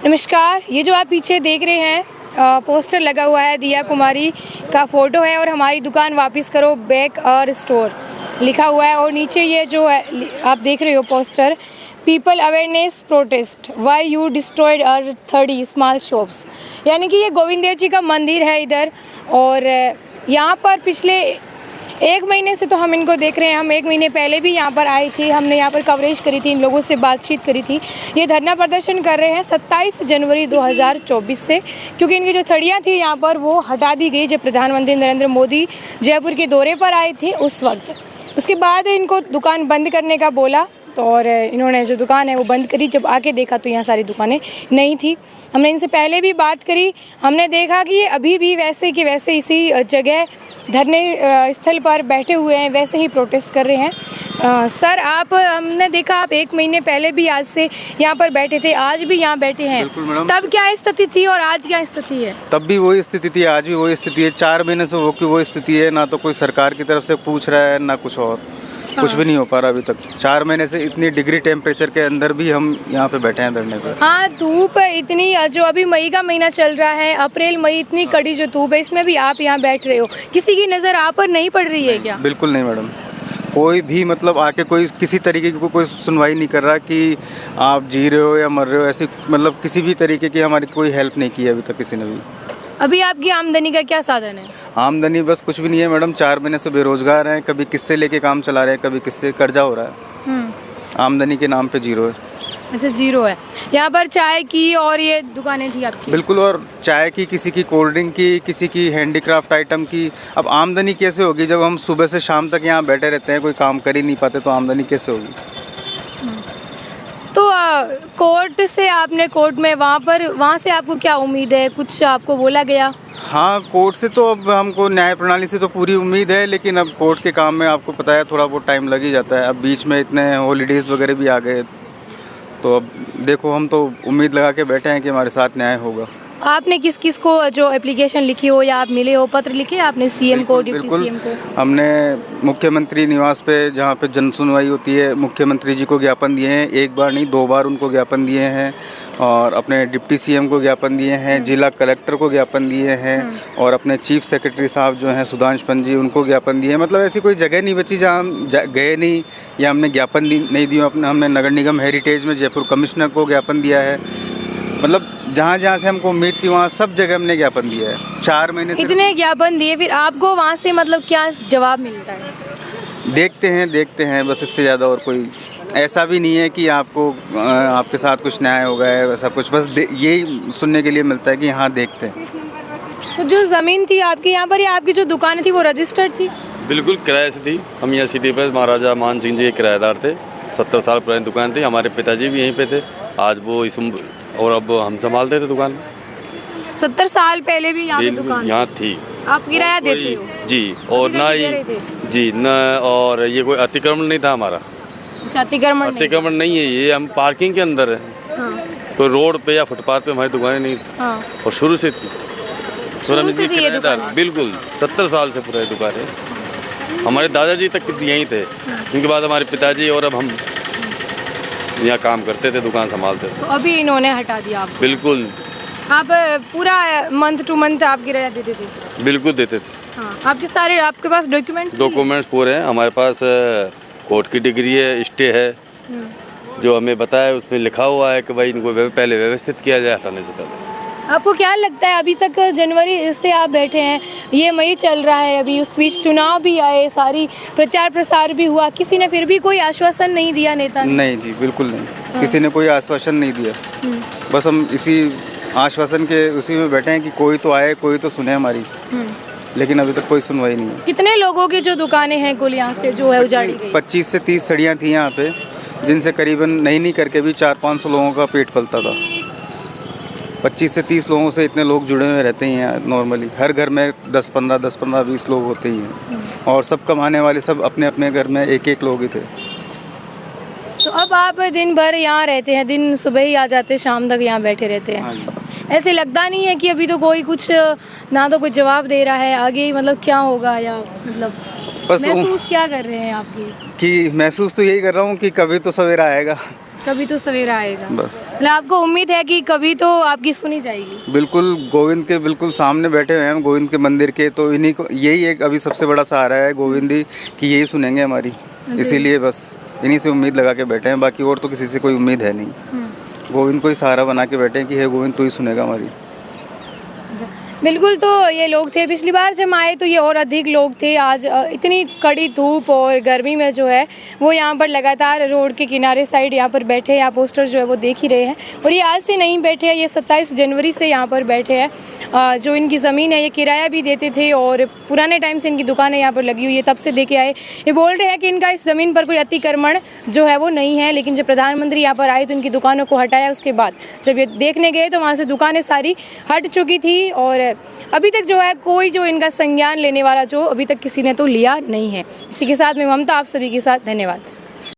नमस्कार, ये जो आप पीछे देख रहे हैं पोस्टर लगा हुआ है, दिया कुमारी का फ़ोटो है और हमारी दुकान वापस करो बैक और स्टोर लिखा हुआ है। और नीचे ये जो है आप देख रहे हो poster, people awareness protest why you destroyed our 30 small shops, यानी कि ये गोविंद देव जी का मंदिर है इधर। और यहाँ पर पिछले 1 महीने से तो हम इनको देख रहे हैं। हम 1 महीने पहले भी यहाँ पर आए थे, हमने यहाँ पर कवरेज करी थी, इन लोगों से बातचीत करी थी। ये धरना प्रदर्शन कर रहे हैं 27 जनवरी 2024 से, क्योंकि इनकी जो थड़ियाँ थी यहाँ पर वो हटा दी गई जब प्रधानमंत्री नरेंद्र मोदी जयपुर के दौरे पर आए थे उस वक्त। उसके बाद इनको दुकान बंद करने का बोला तो और इन्होंने जो दुकान है वो बंद करी। जब आके देखा तो यहाँ सारी दुकानें नहीं थी। हमने इनसे पहले भी बात करी, हमने देखा कि ये अभी भी वैसे कि वैसे इसी जगह धरने स्थल पर बैठे हुए हैं, वैसे ही प्रोटेस्ट कर रहे हैं। सर हमने देखा आप 1 महीने पहले भी आज से यहाँ पर बैठे थे, आज भी यहाँ बैठे हैं। तब क्या स्थिति थी और आज क्या स्थिति है? तब भी वही स्थिति थी, आज भी वही स्थिति है। 4 महीने से वो की वो स्थिति है, ना तो कोई सरकार की तरफ से पूछ रहा है ना कुछ और। कुछ भी नहीं हो पा रहा अभी तक। 4 महीने से इतनी डिग्री टेम्परेचर के अंदर भी हम यहाँ पे बैठे हैं धरने पे। हाँ, धूप इतनी, जो अभी मई का महीना चल रहा है, अप्रैल मई, इतनी कड़ी जो धूप है, इसमें भी आप यहाँ बैठ रहे हो। किसी की नज़र आप पर नहीं पड़ रही है क्या? बिल्कुल नहीं मैडम, कोई भी मतलब आके कोई किसी तरीके की कोई सुनवाई नहीं कर रहा कि आप जी रहे हो या मर रहे हो। ऐसी मतलब किसी भी तरीके की हमारी कोई हेल्प नहीं की है अभी तक किसी ने भी। अभी आपकी आमदनी का क्या साधन है? आमदनी बस कुछ भी नहीं है मैडम, 4 महीने से बेरोजगार हैं। कभी किससे लेके काम चला रहे हैं, कभी किससे कर्जा हो रहा है। आमदनी के नाम पे जीरो है। अच्छा, जीरो है। यहाँ पर चाय की और ये दुकानें थी आपकी? बिल्कुल, और चाय की, किसी की कोल्ड ड्रिंक की, किसी की हैंडीक्राफ्ट आइटम की। अब आमदनी कैसे होगी जब हम सुबह से शाम तक यहाँ बैठे रहते हैं, कोई काम कर ही नहीं पाते, तो आमदनी कैसे होगी? तो कोर्ट से आपने वहाँ से आपको क्या उम्मीद है? कुछ आपको बोला गया? हाँ, कोर्ट से तो अब हमको न्याय प्रणाली से तो पूरी उम्मीद है, लेकिन अब कोर्ट के काम में आपको पता है थोड़ा बहुत टाइम लग ही जाता है। अब बीच में इतने हॉलीडेज़ वगैरह भी आ गए, तो अब देखो हम तो उम्मीद लगा के बैठे हैं कि हमारे साथ न्याय होगा। आपने किस किस को जो एप्लीकेशन लिखी हो या आप मिले हो, पत्र लिखे आपने सीएम को, डिप्टी सीएम को? हमने मुख्यमंत्री निवास पे, जहाँ पे जन सुनवाई होती है, मुख्यमंत्री जी को ज्ञापन दिए हैं। 1 बार नहीं 2 बार उनको ज्ञापन दिए हैं, और अपने डिप्टी सीएम को ज्ञापन दिए हैं, जिला कलेक्टर को ज्ञापन दिए हैं, और अपने चीफ सेक्रेटरी साहब जो हैं सुधांशु पंत जी, उनको ज्ञापन दिए हैं। मतलब ऐसी कोई जगह नहीं बची जहाँ हम गए नहीं या हमने ज्ञापन नहीं दिए। हमने नगर निगम हेरिटेज में जयपुर कमिश्नर को ज्ञापन दिया है। मतलब जहाँ जहाँ से हमको उम्मीद थी वहाँ सब जगह हमने ज्ञापन दिया है। 4 महीने से इतने ज्ञापन दिए, फिर आपको वहाँ से मतलब क्या जवाब मिलता है? देखते हैं बस, इससे ज़्यादा और कोई ऐसा भी नहीं है कि आपको आपके साथ कुछ न्याय होगा है, वैसा कुछ। बस यही सुनने के लिए मिलता है कि हाँ देखते हैं। तो जो ज़मीन थी आपकी यहाँ पर, या आपकी जो दुकान थी वो रजिस्टर्ड थी? बिल्कुल किराए से थी। हम यहाँ सिटी पर महाराजा मान सिंह जी के किराएदार थे। 70 साल पुरानी दुकान थी। हमारे पिताजी भी यहीं पे थे। आज वो और अब हम संभालते थे दुकान। 70 साल पहले भी यहाँ पे दुकान यहाँ थी। आप किराया देते हो? जी, और ना ही जी न, और ये कोई अतिक्रमण नहीं था हमारा। अतिक्रमण नहीं है ये, हम पार्किंग के अंदर है। कोई रोड पे या फुटपाथ पे हमारी दुकानें नहीं थी। और शुरू से थी। बिल्कुल 70 साल से पूरी दुकान है। हमारे दादाजी तक यहीं थे, उनके बाद हमारे पिताजी, और अब हम यहाँ काम करते थे, दुकान संभालते थे। तो अभी इन्होंने हटा दिया आपको? बिल्कुल। आप पूरा मंथ टू मंथ आप किराया देते थे? बिल्कुल देते थे। हाँ, आपके पास डॉक्यूमेंट्स पूरे हैं। हमारे पास कोर्ट की डिग्री है, स्टे है, जो हमें बताया उसमें लिखा हुआ है कि भाई इनको पहले व्यवस्थित किया जाए हटाने से पहले। आपको क्या लगता है, अभी तक जनवरी से आप बैठे हैं, ये मई चल रहा है, अभी उस बीच चुनाव भी आए, सारी प्रचार प्रसार भी हुआ, किसी ने फिर भी कोई आश्वासन नहीं दिया नेता ने? नहीं जी, बिल्कुल नहीं। किसी ने कोई आश्वासन नहीं दिया। बस हम इसी आश्वासन के उसी में बैठे हैं कि कोई तो आए, कोई तो सुने हमारी, लेकिन अभी तक कोई सुनवाई नहीं है। कितने लोगों की जो दुकानें हैं कुल यहाँ से जो है उजाड़ी गई? 25 से 30 सड़ियाँ थी यहाँ पे, जिनसे करीबन नहीं करके भी 400-500 लोगों का पेट पलता था। 25 से 30 लोगों से इतने लोग जुड़े हुए रहते हैं नॉर्मली। हर घर में 10-15, 20 लोग होते ही हैं, और सब कमाने वाले सब अपने अपने घर में 1-1 लोग ही थे। तो अब आप दिन भर यहाँ रहते हैं, दिन सुबह ही आ जाते, शाम तक यहाँ बैठे रहते हैं। ऐसे लगता नहीं है कि अभी तो कोई कुछ ना तो कोई जवाब दे रहा है, आगे मतलब क्या होगा, या मतलब बस महसूस क्या कर रहे हैं आपकी? कि महसूस तो यही कर रहा हूँ कि कभी तो सवेरा आएगा। कभी तो सवेरा आएगा। बस मतलब आपको उम्मीद है कि कभी तो आपकी सुनी जाएगी। बिल्कुल, गोविंद के बिल्कुल सामने बैठे हुए हैं हम, गोविंद के मंदिर के, तो इन्हीं को यही एक अभी सबसे बड़ा सहारा है गोविंद ही, कि यही सुनेंगे हमारी, इसीलिए बस इन्हीं से उम्मीद लगा के बैठे हैं, बाकी और तो किसी से कोई उम्मीद है नहीं। गोविंद को ही सहारा बना के बैठे हैं कि हे गोविंद तू ही सुनेगा हमारी। बिल्कुल, तो ये लोग थे पिछली बार जब आए तो ये और अधिक लोग थे। आज इतनी कड़ी धूप और गर्मी में जो है वो यहाँ पर लगातार रोड के किनारे साइड यहाँ पर बैठे हैं। यहाँ पोस्टर जो है वो देख ही रहे हैं, और ये आज से नहीं बैठे हैं, ये 27 जनवरी से यहाँ पर बैठे हैं। जो इनकी ज़मीन है ये किराया भी देते थे और पुराने टाइम से इनकी दुकानें यहाँ पर लगी हुई है, तब से देखे आए। ये बोल रहे हैं कि इनका इस ज़मीन पर कोई अतिक्रमण जो है वो नहीं है, लेकिन जब प्रधानमंत्री यहाँ पर आए तो इनकी दुकानों को हटाया। उसके बाद जब ये देखने गए तो वहाँ से दुकानें सारी हट चुकी थी, और अभी तक जो है कोई जो इनका संज्ञान लेने वाला जो अभी तक किसी ने तो लिया नहीं है। इसी के साथ मैं ममता आप सभी के साथ, धन्यवाद।